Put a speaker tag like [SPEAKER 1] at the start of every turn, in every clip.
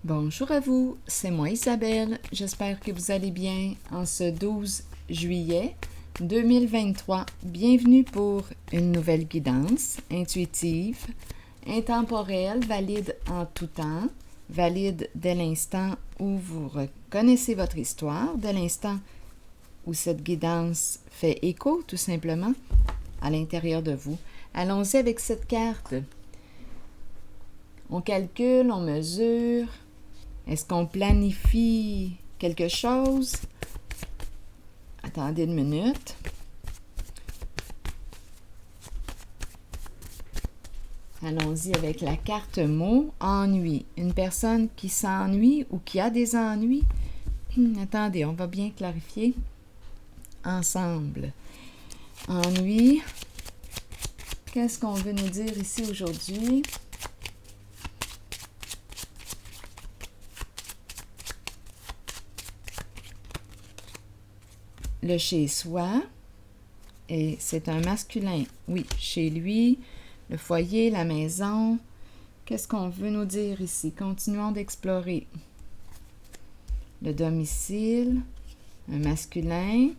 [SPEAKER 1] Bonjour à vous, c'est moi Isabelle. J'espère que vous allez bien en ce 12 juillet 2023. Bienvenue pour une nouvelle guidance intuitive, intemporelle, valide en tout temps, valide dès l'instant où vous reconnaissez votre histoire, dès l'instant où cette guidance fait écho tout simplement à l'intérieur de vous. Allons-y avec cette carte. On calcule, on mesure. Est-ce qu'on planifie quelque chose? Attendez une minute. Allons-y avec la carte mot, ennui. Une personne qui s'ennuie ou qui a des ennuis? Attendez, on va bien clarifier ensemble. Ennui. Qu'est-ce qu'on veut nous dire ici aujourd'hui? Le chez-soi, et c'est un masculin. Oui, chez lui, le foyer, la maison. Qu'est-ce qu'on veut nous dire ici? Continuons d'explorer. Le domicile, un masculin.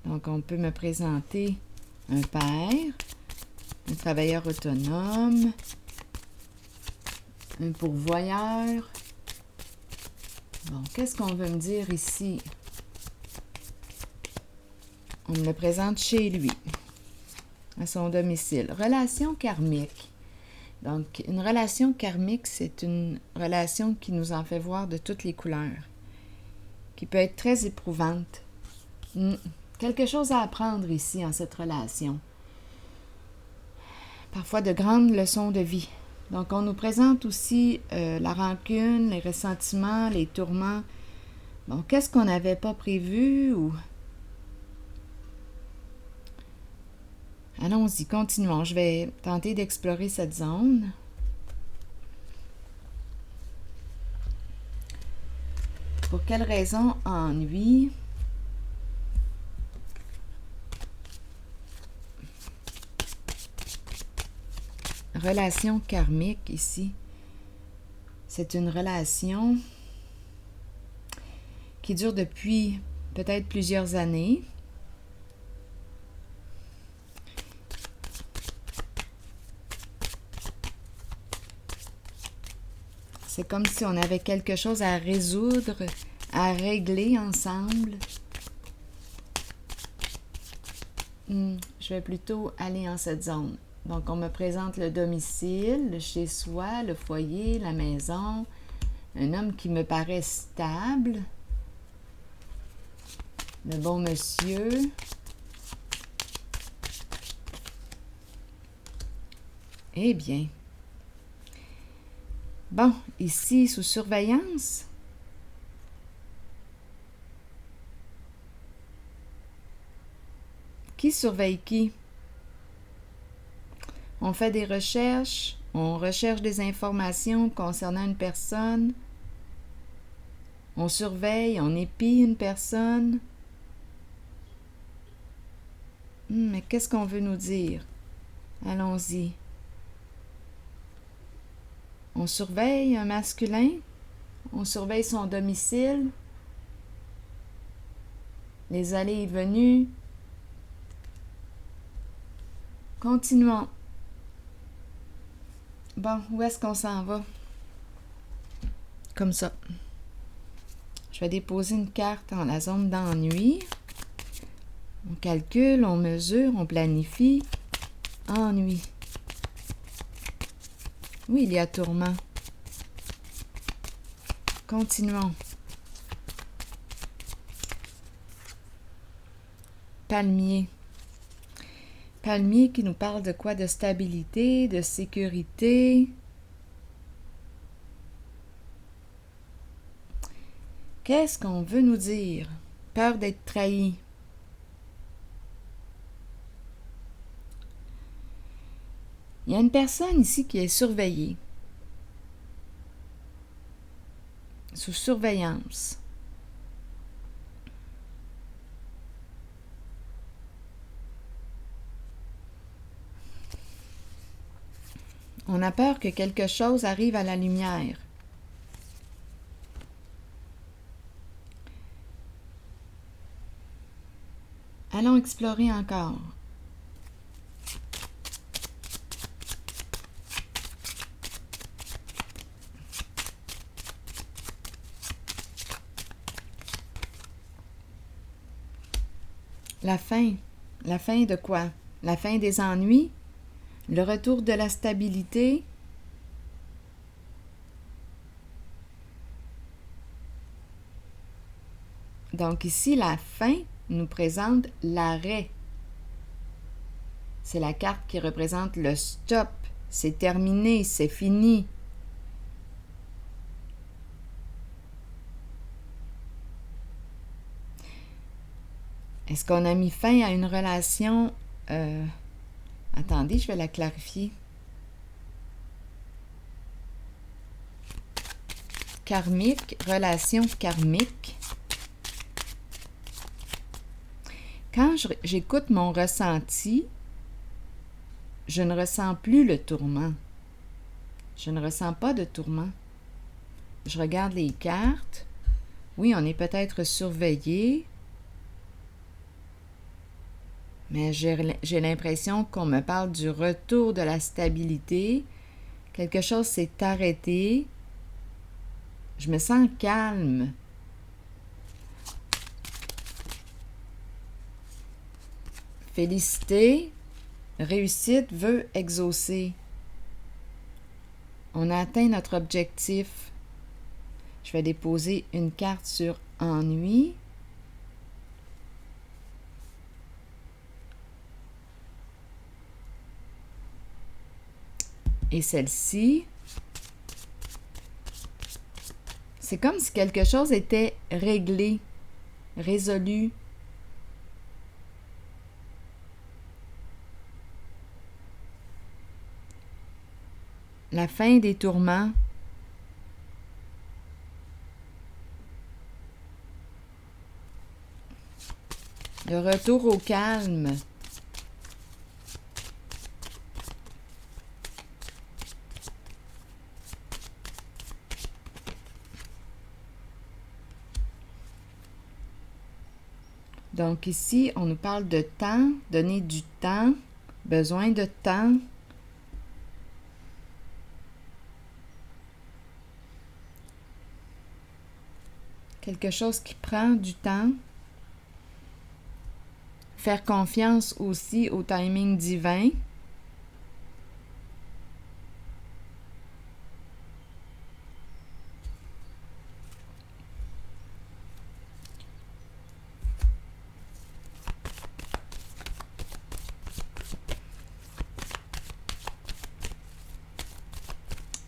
[SPEAKER 1] Donc, on peut me présenter un père, un travailleur autonome, un pourvoyeur. Bon, qu'est-ce qu'on veut me dire ici? On me le présente chez lui, à son domicile. Relation karmique. Donc, une relation karmique, c'est une relation qui nous en fait voir de toutes les couleurs, qui peut être très éprouvante. Quelque chose à apprendre ici en cette relation. Parfois de grandes leçons de vie. Donc, on nous présente aussi la rancune, les ressentiments, les tourments. Bon, qu'est-ce qu'on n'avait pas prévu ou... Allons-y, continuons. Je vais tenter d'explorer cette zone. Pour quelle raison ennui? Relation karmique ici. C'est une relation qui dure depuis peut-être plusieurs années. C'est comme si on avait quelque chose à résoudre, à régler ensemble. Je vais plutôt aller en cette zone. Donc, on me présente le domicile, le chez-soi, le foyer, la maison. Un homme qui me paraît stable. Le bon monsieur. Eh bien. Bon, ici, sous surveillance. Qui surveille qui? On fait des recherches, on recherche des informations concernant une personne, on surveille, on épie une personne. Mais qu'est-ce qu'on veut nous dire? Allons-y. On surveille un masculin, on surveille son domicile, les allées et venues. Continuons. Bon, où est-ce qu'on s'en va? Comme ça. Je vais déposer une carte dans la zone d'ennui. On calcule, on mesure, on planifie. Ennui. Oui, il y a tourment. Continuons. Palmier. Palmier qui nous parle de quoi? De stabilité, de sécurité. Qu'est-ce qu'on veut nous dire? Peur d'être trahi. Il y a une personne ici qui est surveillée. Sous surveillance. On a peur que quelque chose arrive à la lumière. Allons explorer encore. La fin. La fin de quoi? La fin des ennuis? Le retour de la stabilité? Donc ici, la fin nous présente l'arrêt. C'est la carte qui représente le stop. C'est terminé, c'est fini. Est-ce qu'on a mis fin à une relation? Attendez, je vais la clarifier. Karmique, relation karmique. Quand j'écoute mon ressenti, je ne ressens plus le tourment. Je ne ressens pas de tourment. Je regarde les cartes. Oui, on est peut-être surveillé, mais j'ai l'impression qu'on me parle du retour de la stabilité. Quelque chose s'est arrêté. Je me sens calme. Félicité, réussite, vœu exaucé. On a atteint notre objectif. Je vais déposer une carte sur ennui. Et celle-ci, c'est comme si quelque chose était réglé, résolu. La fin des tourments. Le retour au calme. Donc ici, on nous parle de temps, donner du temps, besoin de temps. Quelque chose qui prend du temps. Faire confiance aussi au timing divin.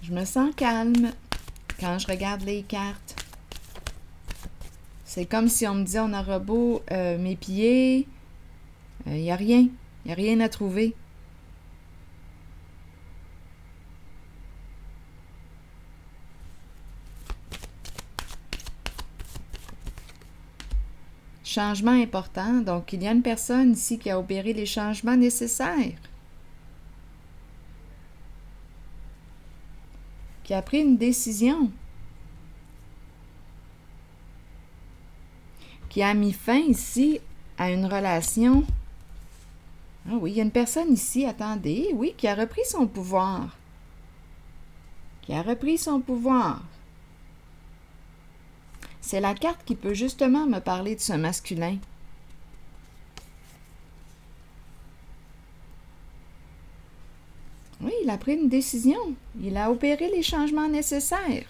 [SPEAKER 1] Je me sens calme quand je regarde les cartes. C'est comme si on me disait, on aura beau m'épier, il n'y a rien. Il n'y a rien à trouver. Changement important. Donc, il y a une personne ici qui a opéré les changements nécessaires. Qui a pris une décision. Qui a mis fin ici à une relation. Ah oui, il y a une personne ici, attendez, oui, qui a repris son pouvoir. Qui a repris son pouvoir. C'est la carte qui peut justement me parler de ce masculin. Oui, il a pris une décision. Il a opéré les changements nécessaires.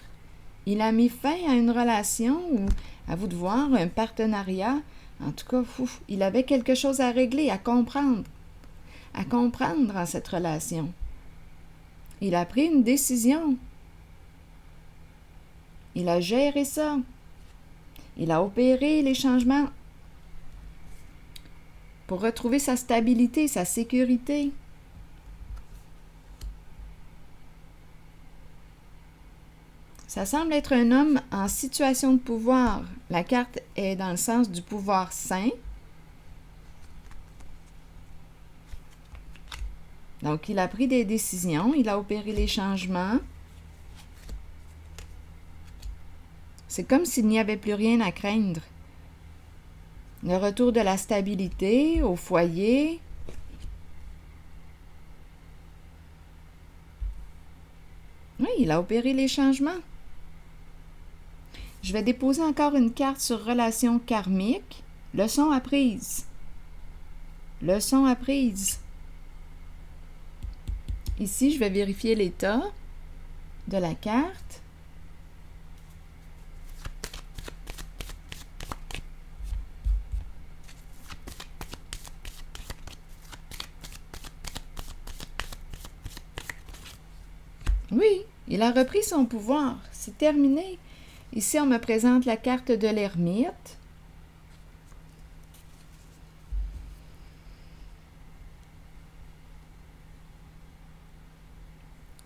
[SPEAKER 1] Il a mis fin à une relation ou, à vous de voir, un partenariat. En tout cas, il avait quelque chose à régler, à comprendre en cette relation. Il a pris une décision. Il a géré ça. Il a opéré les changements pour retrouver sa stabilité, sa sécurité. Ça semble être un homme en situation de pouvoir. La carte est dans le sens du pouvoir sain. Donc, il a pris des décisions, il a opéré les changements. C'est comme s'il n'y avait plus rien à craindre. Le retour de la stabilité au foyer. Oui, il a opéré les changements. Je vais déposer encore une carte sur relation karmique. Leçon apprise. Leçon apprise. Ici, je vais vérifier l'état de la carte. Oui, il a repris son pouvoir. C'est terminé. Ici, on me présente la carte de l'ermite.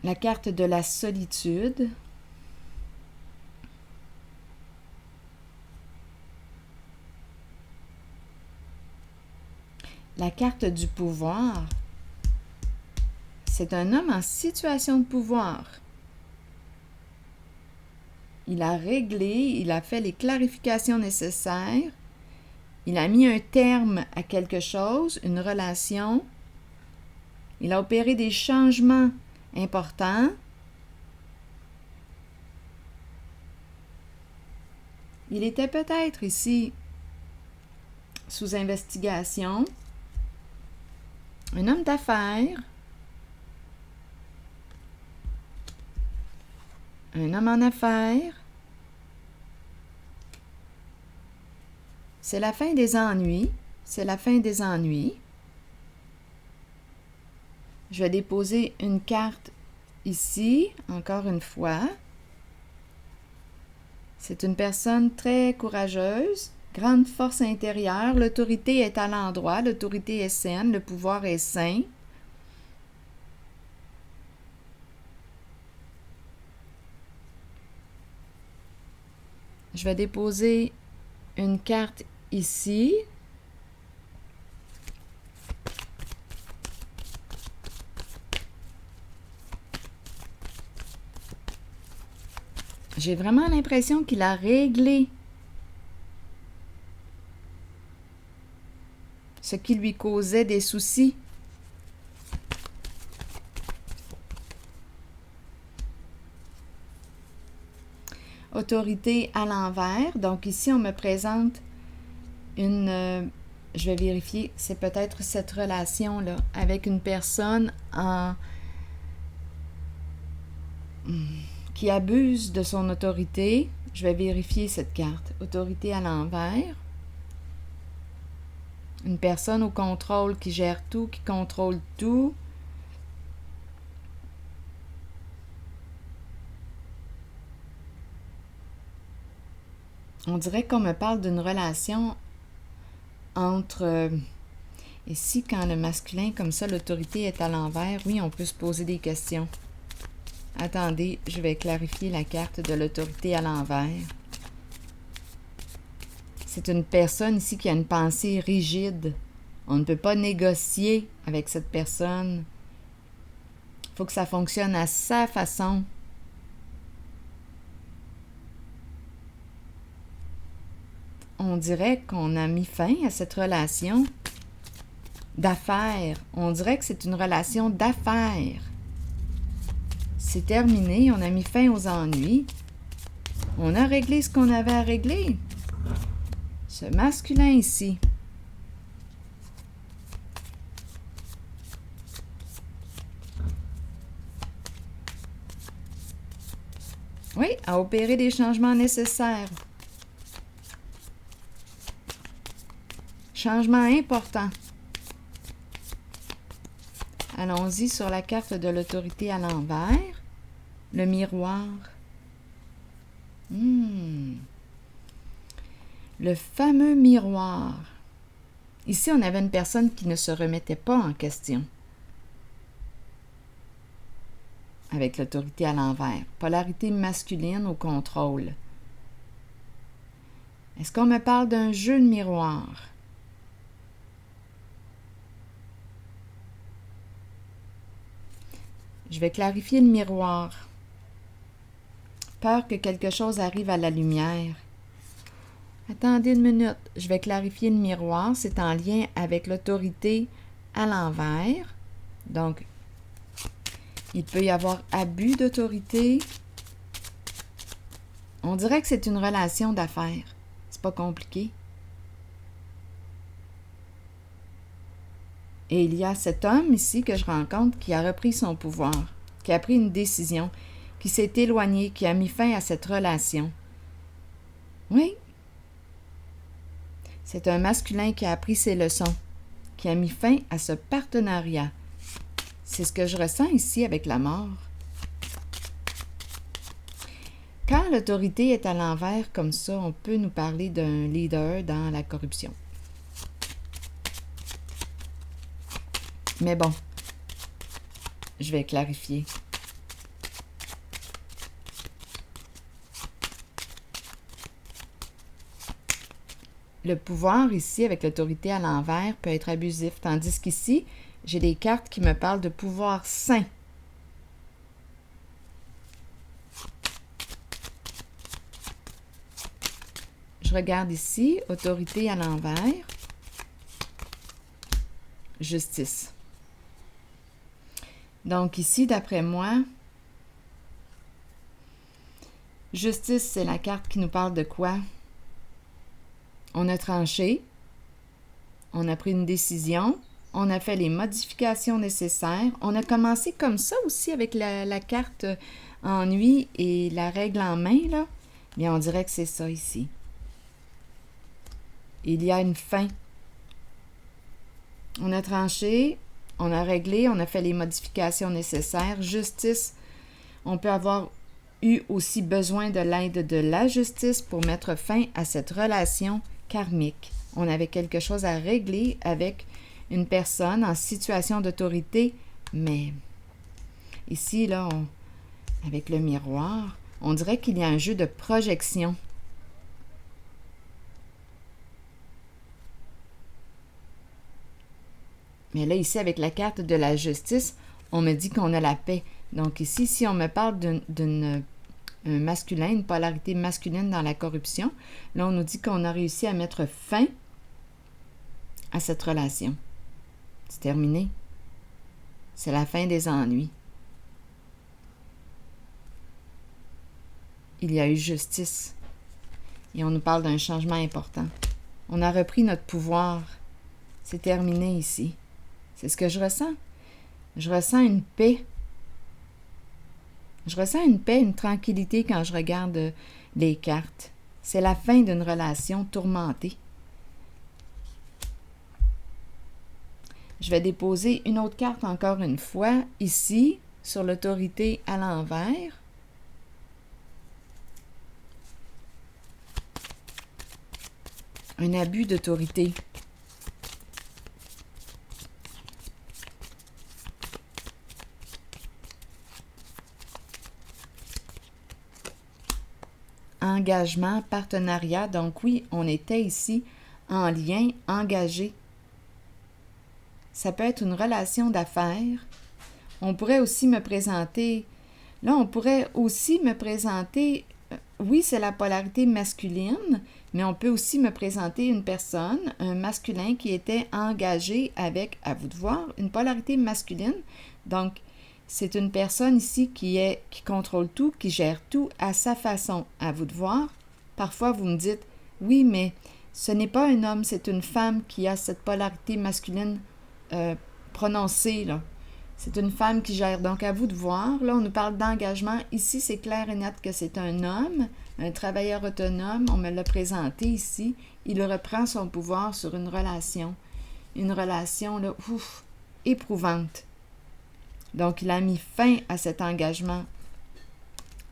[SPEAKER 1] La carte de la solitude. La carte du pouvoir. C'est un homme en situation de pouvoir. Il a réglé, il a fait les clarifications nécessaires. Il a mis un terme à quelque chose, une relation. Il a opéré des changements importants. Il était peut-être ici sous investigation. Un homme d'affaires. Un homme en affaires. C'est la fin des ennuis. C'est la fin des ennuis. Je vais déposer une carte ici, encore une fois. C'est une personne très courageuse, grande force intérieure. L'autorité est à l'endroit, l'autorité est saine, le pouvoir est sain. Je vais déposer une carte ici. J'ai vraiment l'impression qu'il a réglé ce qui lui causait des soucis. Autorité à l'envers. Donc ici, on me présente une... je vais vérifier, c'est peut-être cette relation-là avec une personne qui abuse de son autorité. Je vais vérifier cette carte. Autorité à l'envers. Une personne au contrôle qui gère tout, qui contrôle tout. On dirait qu'on me parle d'une relation entre... ici, quand le masculin, comme ça, l'autorité est à l'envers, oui, on peut se poser des questions. Attendez, je vais clarifier la carte de l'autorité à l'envers. C'est une personne ici qui a une pensée rigide. On ne peut pas négocier avec cette personne. Il faut que ça fonctionne à sa façon. On dirait qu'on a mis fin à cette relation d'affaires. On dirait que c'est une relation d'affaires. C'est terminé, on a mis fin aux ennuis. On a réglé ce qu'on avait à régler. Ce masculin ici. Oui, a opéré des changements nécessaires. Changement important. Allons-y sur la carte de l'autorité à l'envers. Le miroir. Le fameux miroir. Ici, on avait une personne qui ne se remettait pas en question. Avec l'autorité à l'envers. Polarité masculine au contrôle. Est-ce qu'on me parle d'un jeu de miroir? Je vais clarifier le miroir. Peur que quelque chose arrive à la lumière. Attendez une minute, je vais clarifier le miroir. C'est en lien avec l'autorité à l'envers. Donc, il peut y avoir abus d'autorité. On dirait que c'est une relation d'affaires. C'est pas compliqué. Et il y a cet homme ici que je rencontre qui a repris son pouvoir, qui a pris une décision, qui s'est éloigné, qui a mis fin à cette relation. Oui. C'est un masculin qui a appris ses leçons, qui a mis fin à ce partenariat. C'est ce que je ressens ici avec la mort. Quand l'autorité est à l'envers comme ça, on peut nous parler d'un leader dans la corruption. Mais bon, je vais clarifier. Le pouvoir ici, avec l'autorité à l'envers, peut être abusif, tandis qu'ici, j'ai des cartes qui me parlent de pouvoir sain. Je regarde ici, autorité à l'envers, justice. Donc ici, d'après moi, justice, c'est la carte qui nous parle de quoi? On a tranché, on a pris une décision, on a fait les modifications nécessaires. On a commencé comme ça aussi avec la carte ennui et la règle en main, là. Mais on dirait que c'est ça ici. Il y a une fin. On a tranché, on a réglé, on a fait les modifications nécessaires. Justice, on peut avoir eu aussi besoin de l'aide de la justice pour mettre fin à cette relation karmique. On avait quelque chose à régler avec une personne en situation d'autorité, mais ici, là, avec le miroir, on dirait qu'il y a un jeu de projection. Mais là, ici, avec la carte de la justice, on me dit qu'on a la paix. Donc ici, si on me parle d'un masculin, une polarité masculine dans la corruption, là, on nous dit qu'on a réussi à mettre fin à cette relation. C'est terminé. C'est la fin des ennuis. Il y a eu justice. Et on nous parle d'un changement important. On a repris notre pouvoir. C'est terminé ici. C'est ce que je ressens. Je ressens une paix. Je ressens une paix, une tranquillité quand je regarde les cartes. C'est la fin d'une relation tourmentée. Je vais déposer une autre carte encore une fois, ici, sur l'autorité à l'envers. Un abus d'autorité. Engagement, partenariat. Donc oui, on était ici en lien, engagé. Ça peut être une relation d'affaires. On pourrait aussi me présenter, oui, c'est la polarité masculine, mais on peut aussi me présenter une personne, un masculin qui était engagé avec, à vous de voir, une polarité masculine. Donc, c'est une personne ici qui contrôle tout, qui gère tout à sa façon, à vous de voir. Parfois, vous me dites, oui, mais ce n'est pas un homme, c'est une femme qui a cette polarité masculine prononcée, là. C'est une femme qui gère. Donc, à vous de voir. Là, on nous parle d'engagement. Ici, c'est clair et net que c'est un homme, un travailleur autonome. On me l'a présenté ici. Il reprend son pouvoir sur une relation. Une relation, là, éprouvante. Donc, il a mis fin à cet engagement,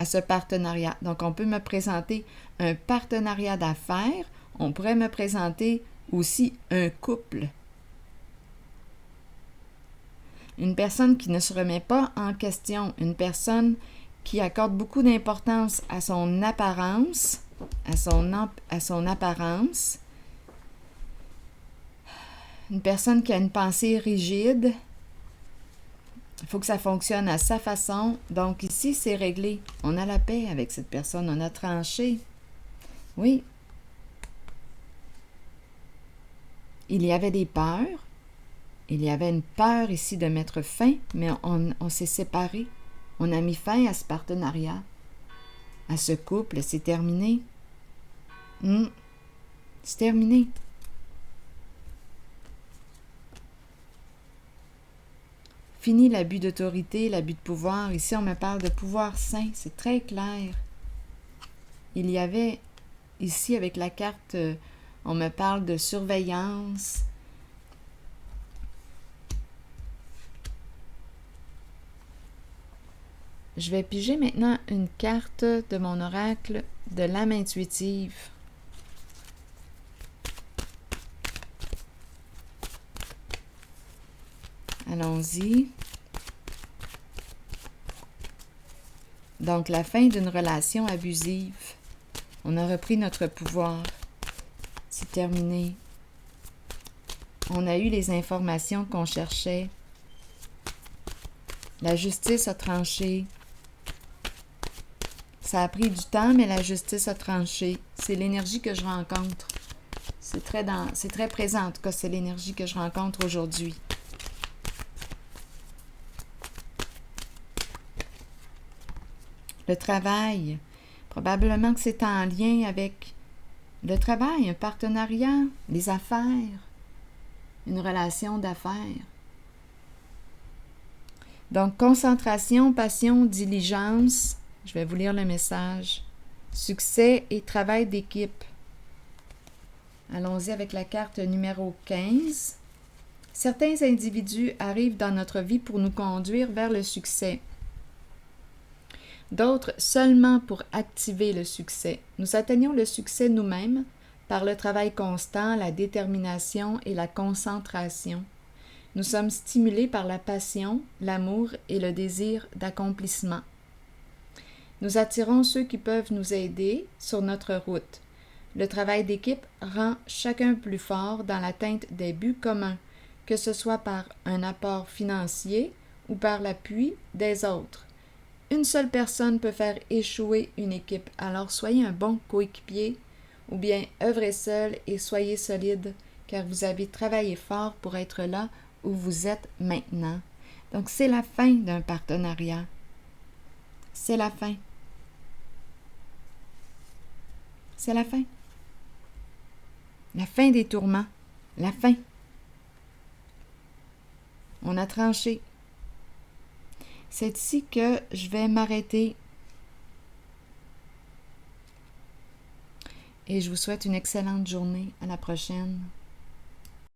[SPEAKER 1] à ce partenariat. Donc, on peut me présenter un partenariat d'affaires. On pourrait me présenter aussi un couple. Une personne qui ne se remet pas en question, une personne qui accorde beaucoup d'importance à son apparence, à son apparence, une personne qui a une pensée rigide. Il faut que ça fonctionne à sa façon. Donc ici, c'est réglé. On a la paix avec cette personne, on a tranché. Oui. il y avait des peurs. Il y avait une peur ici de mettre fin, mais on s'est séparés. On a mis fin à ce partenariat, à ce couple. C'est terminé. C'est terminé. Fini l'abus d'autorité, l'abus de pouvoir. Ici, on me parle de pouvoir sain. C'est très clair. Il y avait, ici, avec la carte, on me parle de surveillance. Je vais piger maintenant une carte de mon oracle de l'âme intuitive. Allons-y. Donc, la fin d'une relation abusive. On a repris notre pouvoir. C'est terminé. On a eu les informations qu'on cherchait. La justice a tranché. Ça a pris du temps, mais la justice a tranché. C'est l'énergie que je rencontre. C'est très présent, en tout cas, c'est l'énergie que je rencontre aujourd'hui. Le travail, probablement que c'est en lien avec le travail, un partenariat, les affaires, une relation d'affaires. Donc, concentration, passion, diligence. Je vais vous lire le message. Succès et travail d'équipe. Allons-y avec la carte numéro 15. Certains individus arrivent dans notre vie pour nous conduire vers le succès. D'autres seulement pour activer le succès. Nous atteignons le succès nous-mêmes par le travail constant, la détermination et la concentration. Nous sommes stimulés par la passion, l'amour et le désir d'accomplissement. Nous attirons ceux qui peuvent nous aider sur notre route. Le travail d'équipe rend chacun plus fort dans l'atteinte des buts communs, que ce soit par un apport financier ou par l'appui des autres. Une seule personne peut faire échouer une équipe, alors soyez un bon coéquipier ou bien œuvrez seul et soyez solide, car vous avez travaillé fort pour être là où vous êtes maintenant. Donc, c'est la fin d'un partenariat. C'est la fin. C'est la fin. La fin des tourments. La fin. On a tranché. C'est ici que je vais m'arrêter. Et je vous souhaite une excellente journée. À la prochaine.